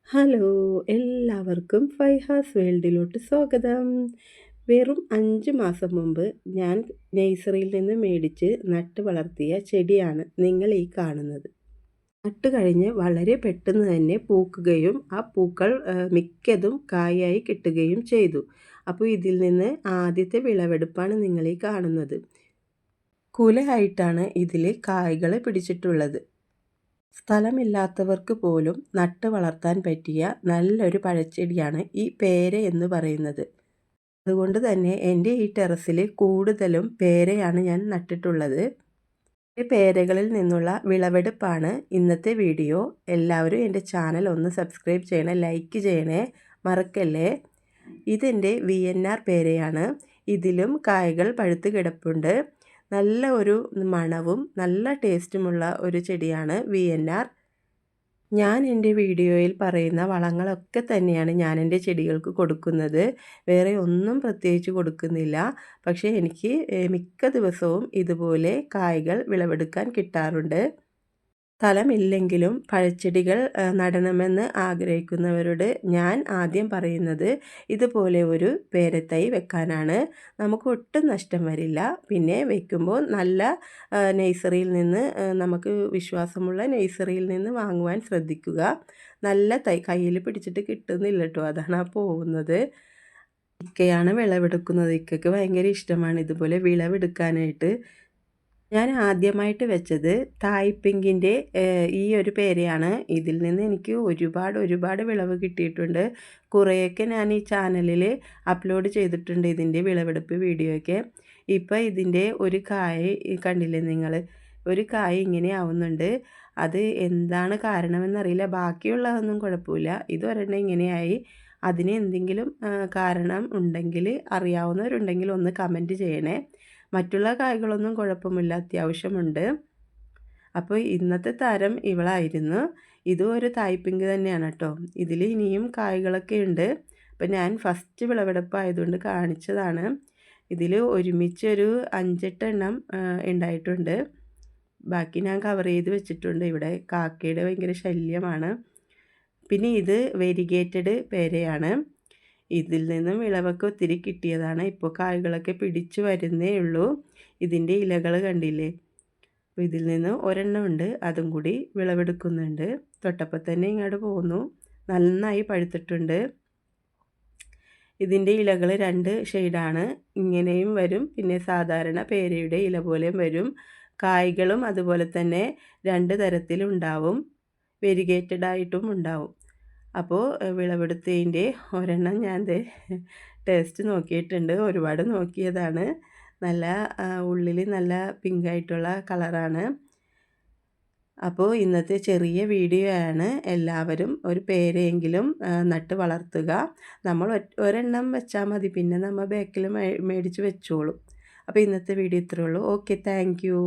Hello! എല്ലാവർക്കും ഫൈഹാസ് വേൾഡിലോട്ട് സ്വാഗതം. വെറും 5 മാസം മുമ്പ് ഞാൻ നഴ്സറിയിൽ നിന്ന് മേടിച്ച് നട്ട് വളർത്തിയ ചെടിയാണ് നിങ്ങൾ ഈ കാണുന്നത്. നട്ട് കഴിഞ്ഞ് വളരെ പെട്ടെന്ന് തന്നെ പൂക്കുകയും ആ പൂക്കൾ മിക്കതും കായായി കിട്ടുകയും ചെയ്തു. അപ്പോൾ ഇതിൽ നിന്ന് ആദ്യത്തെ വിളവെടുപ്പാണ് നിങ്ങൾ ഈ കാണുന്നത്. കുലയായിട്ടാണ് ഇതിൽ കായ്കൾ പിടിച്ചിട്ടുള്ളത്. സ്ഥലമില്ലാത്തവർക്ക് പോലും നട്ട് വളർത്താൻ പറ്റിയ നല്ലൊരു പഴച്ചെടിയാണ് ഈ പേര എന്ന് പറയുന്നത്. അതുകൊണ്ട് തന്നെ എൻ്റെ ഈ ടെറസിൽ കൂടുതലും പേരയാണ് ഞാൻ നട്ടിട്ടുള്ളത്. ഈ പേരകളിൽ നിന്നുള്ള വിളവെടുപ്പാണ് ഇന്നത്തെ വീഡിയോ. എല്ലാവരും എൻ്റെ ചാനൽ ഒന്ന് സബ്സ്ക്രൈബ് ചെയ്യണേ, ലൈക്ക് ചെയ്യണേ, മറക്കല്ലേ. ഇതെൻ്റെ VNR പേരയാണ്. ഇതിലും കായ്കൾ പഴുത്ത് കിടപ്പുണ്ട്. നല്ല ഒരു മണവും നല്ല ടേസ്റ്റുമുള്ള ഒരു ചെടിയാണ് VNR. ഞാൻ എൻ്റെ വീഡിയോയിൽ പറയുന്ന വളങ്ങളൊക്കെ തന്നെയാണ് ഞാൻ എൻ്റെ ചെടികൾക്ക് കൊടുക്കുന്നത്. വേറെ ഒന്നും പ്രത്യേകിച്ച് കൊടുക്കുന്നില്ല. പക്ഷേ എനിക്ക് മിക്ക ദിവസവും ഇതുപോലെ കായ്കൾ വിളവെടുക്കാൻ കിട്ടാറുണ്ട്. സ്ഥലമില്ലെങ്കിലും പഴച്ചെടികൾ നടണമെന്ന് ആഗ്രഹിക്കുന്നവരോട് ഞാൻ ആദ്യം പറയുന്നത് ഇതുപോലെ ഒരു പേരത്തൈ വെക്കാനാണ്. നമുക്ക് ഒട്ടും നഷ്ടം വരില്ല. പിന്നെ വെക്കുമ്പോൾ നല്ല നഴ്സറിയിൽ നിന്ന് നമുക്ക് വിശ്വാസമുള്ള നഴ്സറിയിൽ നിന്ന് വാങ്ങുവാൻ ശ്രദ്ധിക്കുക. നല്ല തൈ കയ്യിൽ പിടിച്ചിട്ട് കിട്ടുന്നില്ല കേട്ടോ, അതാണ് ആ പോകുന്നത്. ഇക്കയാണ് വിളവെടുക്കുന്നത്. ഇക്കയ്ക്ക് ഭയങ്കര ഇഷ്ടമാണ് ഇതുപോലെ വിളവെടുക്കാനായിട്ട്. ഞാൻ ആദ്യമായിട്ട് വെച്ചത് തായ് പിങ്കിൻ്റെ ഈ ഒരു പേരയാണ്. ഇതിൽ നിന്ന് എനിക്ക് ഒരുപാട് വിളവ് കിട്ടിയിട്ടുണ്ട്. കുറേയൊക്കെ ഞാൻ ഈ ചാനലിൽ അപ്ലോഡ് ചെയ്തിട്ടുണ്ട് ഇതിൻ്റെ വിളവെടുപ്പ് വീഡിയോയൊക്കെ. ഇപ്പോൾ ഇതിൻ്റെ ഒരു കായ് കണ്ടില്ലേ നിങ്ങൾ? ഒരു കായ് ഇങ്ങനെ ആവുന്നുണ്ട്. അത് എന്താണ് കാരണമെന്നറിയില്ല. ബാക്കിയുള്ളതൊന്നും കുഴപ്പമില്ല. ഇതൊരെണ്ണം ഇങ്ങനെയായി. അതിന് എന്തെങ്കിലും കാരണം ഉണ്ടെങ്കിൽ അറിയാവുന്നവരുണ്ടെങ്കിൽ ഒന്ന് കമൻറ്റ് ചെയ്യണേ. മറ്റുള്ള കായ്കളൊന്നും കുഴപ്പമില്ല, അത്യാവശ്യമുണ്ട്. അപ്പോൾ ഇന്നത്തെ താരം ഇവളായിരുന്നു. ഇതും ഒരു തായ് പിങ്ക് തന്നെയാണ് കേട്ടോ. ഇതിൽ ഇനിയും കായ്കളൊക്കെ ഉണ്ട്. അപ്പോൾ ഞാൻ ഫസ്റ്റ് വിളവെടുപ്പായതുകൊണ്ട് കാണിച്ചതാണ്. ഇതിൽ ഒരുമിച്ചൊരു 5-8 എണ്ണം ഉണ്ടായിട്ടുണ്ട്. ബാക്കി ഞാൻ കവർ ചെയ്ത് വെച്ചിട്ടുണ്ട്. ഇവിടെ കാക്കയുടെ ഭയങ്കര ശല്യമാണ്. പിന്നെ ഇത് വെരിഗേറ്റഡ് പേരയാണ്. ഇതിൽ നിന്നും വിളവൊക്കെ ഒത്തിരി കിട്ടിയതാണ്. ഇപ്പോൾ കായ്കളൊക്കെ പിടിച്ചു വരുന്നേ ഉള്ളൂ. ഇതിൻ്റെ ഇലകൾ കണ്ടില്ലേ? അപ്പോൾ ഇതിൽ നിന്ന് ഒരെണ്ണം ഉണ്ട്, അതും കൂടി വിളവെടുക്കുന്നുണ്ട്. തൊട്ടപ്പോൾ തന്നെ ഇങ്ങോട്ട് പോന്നു. നന്നായി പഴുത്തിട്ടുണ്ട്. ഇതിൻ്റെ ഇലകൾ 2 ഷെയ്ഡാണ്. ഇങ്ങനെയും വരും, പിന്നെ സാധാരണ പേരയുടെ ഇല പോലെയും വരും. കായ്കളും അതുപോലെ തന്നെ 2 തരത്തിലുണ്ടാവും. വെരിഗേറ്റഡ് ആയിട്ടും ഉണ്ടാവും. അപ്പോൾ വിളവെടുത്തതിൻ്റെ ഒരെണ്ണം ഞാൻ ടേസ്റ്റ് നോക്കിയിട്ടുണ്ട്. ഒരുപാട് നോക്കിയതാണ്. നല്ല ഉള്ളിൽ നല്ല പിങ്കായിട്ടുള്ള കളറാണ്. അപ്പോൾ ഇന്നത്തെ ചെറിയ വീഡിയോ ആണ്. എല്ലാവരും ഒരു പേരെയെങ്കിലും നട്ട് വളർത്തുക. നമ്മൾ ഒരെണ്ണം വെച്ചാൽ മതി, പിന്നെ നമ്മൾ ബാക്കിൽ മേടിച്ച് വെച്ചോളും. അപ്പോൾ ഇന്നത്തെ വീഡിയോ ഇത്രയേ ഉള്ളൂ. Okay, thank you.